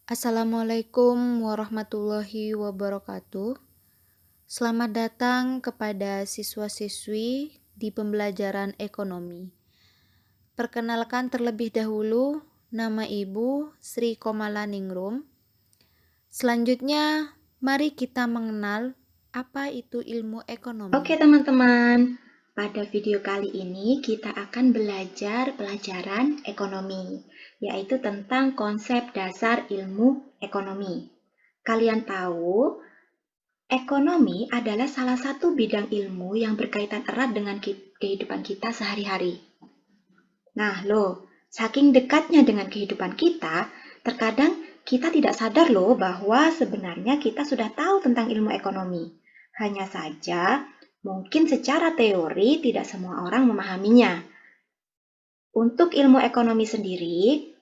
Assalamualaikum warahmatullahi wabarakatuh. Selamat datang kepada siswa-siswi di pembelajaran ekonomi. Perkenalkan terlebih dahulu, nama Ibu Sri Komala Ningrum. Selanjutnya, mari kita mengenal apa itu ilmu ekonomi. Oke teman-teman, pada video kali ini kita akan belajar pelajaran ekonomi, yaitu tentang konsep dasar ilmu ekonomi. Kalian tahu, ekonomi adalah salah satu bidang ilmu yang berkaitan erat dengan kehidupan kita sehari-hari. Nah loh, saking dekatnya dengan kehidupan kita, terkadang kita tidak sadar loh bahwa sebenarnya kita sudah tahu tentang ilmu ekonomi. Hanya saja, mungkin secara teori tidak semua orang memahaminya. Untuk ilmu ekonomi sendiri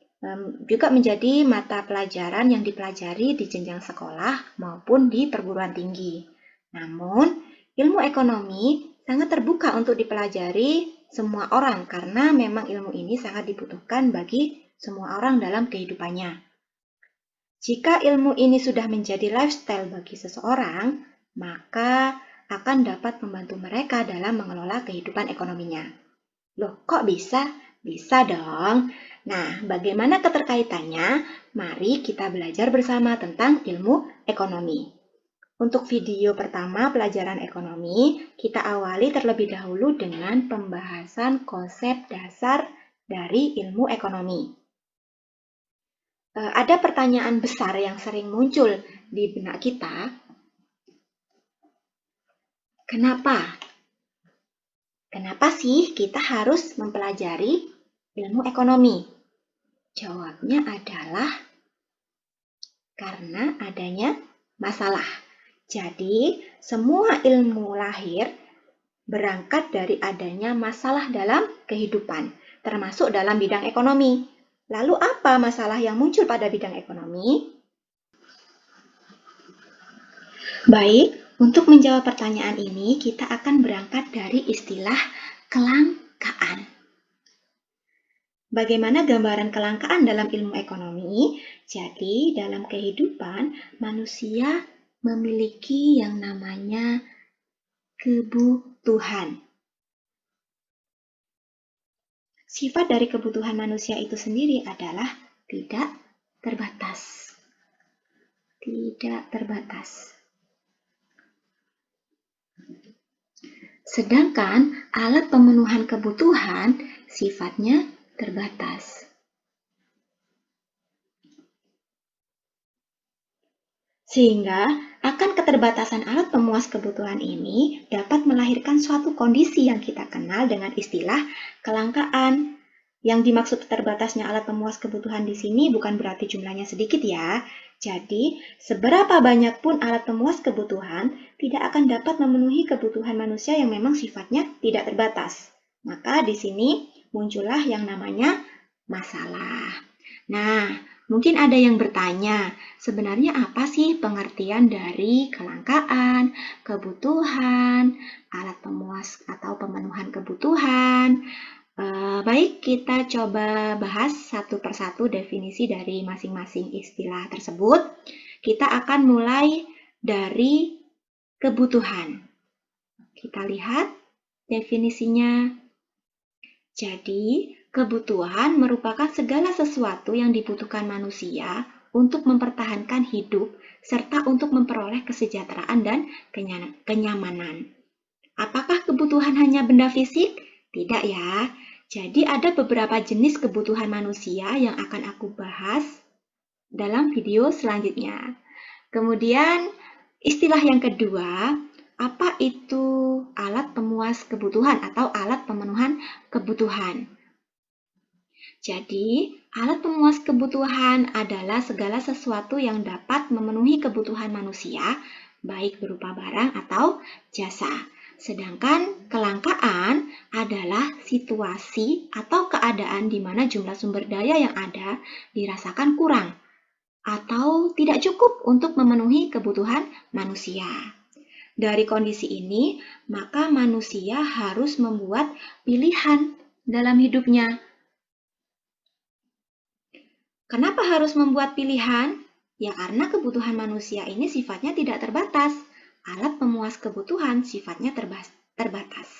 juga menjadi mata pelajaran yang dipelajari di jenjang sekolah maupun di perguruan tinggi. Namun, ilmu ekonomi sangat terbuka untuk dipelajari semua orang karena memang ilmu ini sangat dibutuhkan bagi semua orang dalam kehidupannya. Jika ilmu ini sudah menjadi lifestyle bagi seseorang, maka akan dapat membantu mereka dalam mengelola kehidupan ekonominya. Loh, kok bisa? Bisa dong. Nah, bagaimana keterkaitannya? Mari kita belajar bersama tentang ilmu ekonomi. Untuk video pertama pelajaran ekonomi, kita awali terlebih dahulu dengan pembahasan konsep dasar dari ilmu ekonomi. Ada pertanyaan besar yang sering muncul di benak kita. Kenapa? Kenapa sih kita harus mempelajari ilmu ekonomi? Jawabnya adalah karena adanya masalah. Jadi, semua ilmu lahir berangkat dari adanya masalah dalam kehidupan, termasuk dalam bidang ekonomi. Lalu apa masalah yang muncul pada bidang ekonomi? Baik, untuk menjawab pertanyaan ini, kita akan berangkat dari istilah kelangkaan. Bagaimana gambaran kelangkaan dalam ilmu ekonomi? Jadi, dalam kehidupan, manusia memiliki yang namanya kebutuhan. Sifat dari kebutuhan manusia itu sendiri adalah tidak terbatas. Tidak terbatas. Sedangkan alat pemenuhan kebutuhan sifatnya terbatas. Sehingga akan keterbatasan alat pemuas kebutuhan ini dapat melahirkan suatu kondisi yang kita kenal dengan istilah kelangkaan. Yang dimaksud terbatasnya alat pemuas kebutuhan di sini bukan berarti jumlahnya sedikit ya. Jadi, seberapa banyak pun alat pemuas kebutuhan tidak akan dapat memenuhi kebutuhan manusia yang memang sifatnya tidak terbatas. Maka di sini muncullah yang namanya masalah. Nah, mungkin ada yang bertanya, sebenarnya apa sih pengertian dari kelangkaan, kebutuhan, alat pemuas atau pemenuhan kebutuhan? Baik, kita coba bahas satu persatu definisi dari masing-masing istilah tersebut. Kita akan mulai dari kebutuhan. Kita lihat definisinya. Jadi, kebutuhan merupakan segala sesuatu yang dibutuhkan manusia untuk mempertahankan hidup serta untuk memperoleh kesejahteraan dan kenyamanan. Apakah kebutuhan hanya benda fisik? Tidak ya. Jadi ada beberapa jenis kebutuhan manusia yang akan aku bahas dalam video selanjutnya. Kemudian istilah yang kedua, apa itu alat pemuas kebutuhan atau alat pemenuhan kebutuhan? Jadi, alat pemuas kebutuhan adalah segala sesuatu yang dapat memenuhi kebutuhan manusia, baik berupa barang atau jasa. Sedangkan kelangkaan adalah situasi atau keadaan di mana jumlah sumber daya yang ada dirasakan kurang atau tidak cukup untuk memenuhi kebutuhan manusia. Dari kondisi ini, maka manusia harus membuat pilihan dalam hidupnya. Kenapa harus membuat pilihan? Ya karena kebutuhan manusia ini sifatnya tidak terbatas. Alat pemuas kebutuhan sifatnya terbatas.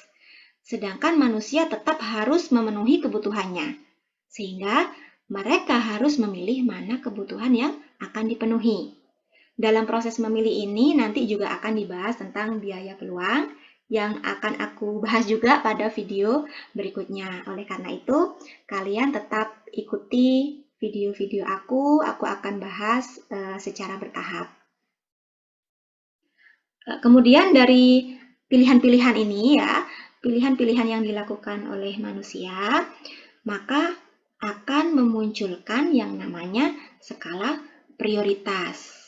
Sedangkan manusia tetap harus memenuhi kebutuhannya. Sehingga mereka harus memilih mana kebutuhan yang akan dipenuhi. Dalam proses memilih ini nanti juga akan dibahas tentang biaya peluang yang akan aku bahas juga pada video berikutnya. Oleh karena itu, kalian tetap ikuti video-video aku akan bahas secara bertahap. Kemudian dari pilihan-pilihan ini ya, pilihan-pilihan yang dilakukan oleh manusia, maka akan memunculkan yang namanya skala prioritas.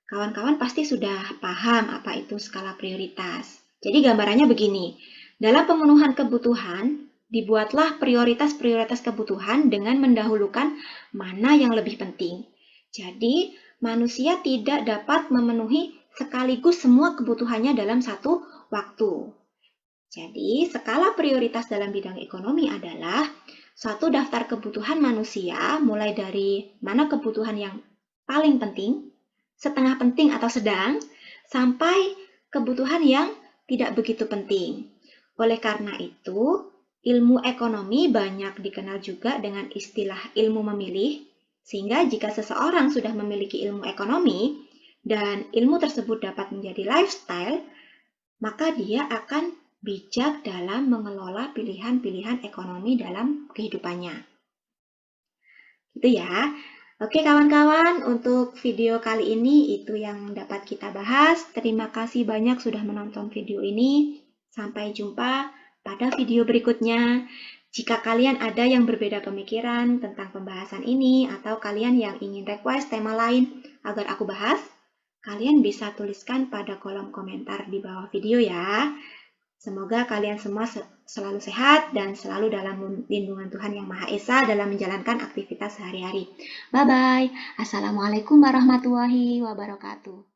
Kawan-kawan pasti sudah paham apa itu skala prioritas. Jadi gambarannya begini, dalam pemenuhan kebutuhan, dibuatlah prioritas-prioritas kebutuhan dengan mendahulukan mana yang lebih penting. Jadi, manusia tidak dapat memenuhi sekaligus semua kebutuhannya dalam satu waktu. Jadi, skala prioritas dalam bidang ekonomi adalah suatu daftar kebutuhan manusia, mulai dari mana kebutuhan yang paling penting, setengah penting atau sedang, sampai kebutuhan yang tidak begitu penting. Oleh karena itu, ilmu ekonomi banyak dikenal juga dengan istilah ilmu memilih, sehingga jika seseorang sudah memiliki ilmu ekonomi dan ilmu tersebut dapat menjadi lifestyle, maka dia akan bijak dalam mengelola pilihan-pilihan ekonomi dalam kehidupannya. Itu ya. Oke kawan-kawan, untuk video kali ini itu yang dapat kita bahas. Terima kasih banyak sudah menonton video ini. Sampai jumpa pada video berikutnya. Jika kalian ada yang berbeda pemikiran tentang pembahasan ini atau kalian yang ingin request tema lain agar aku bahas, kalian bisa tuliskan pada kolom komentar di bawah video ya. Semoga kalian semua selalu sehat dan selalu dalam lindungan Tuhan Yang Maha Esa dalam menjalankan aktivitas sehari-hari. Bye-bye. Assalamualaikum warahmatullahi wabarakatuh.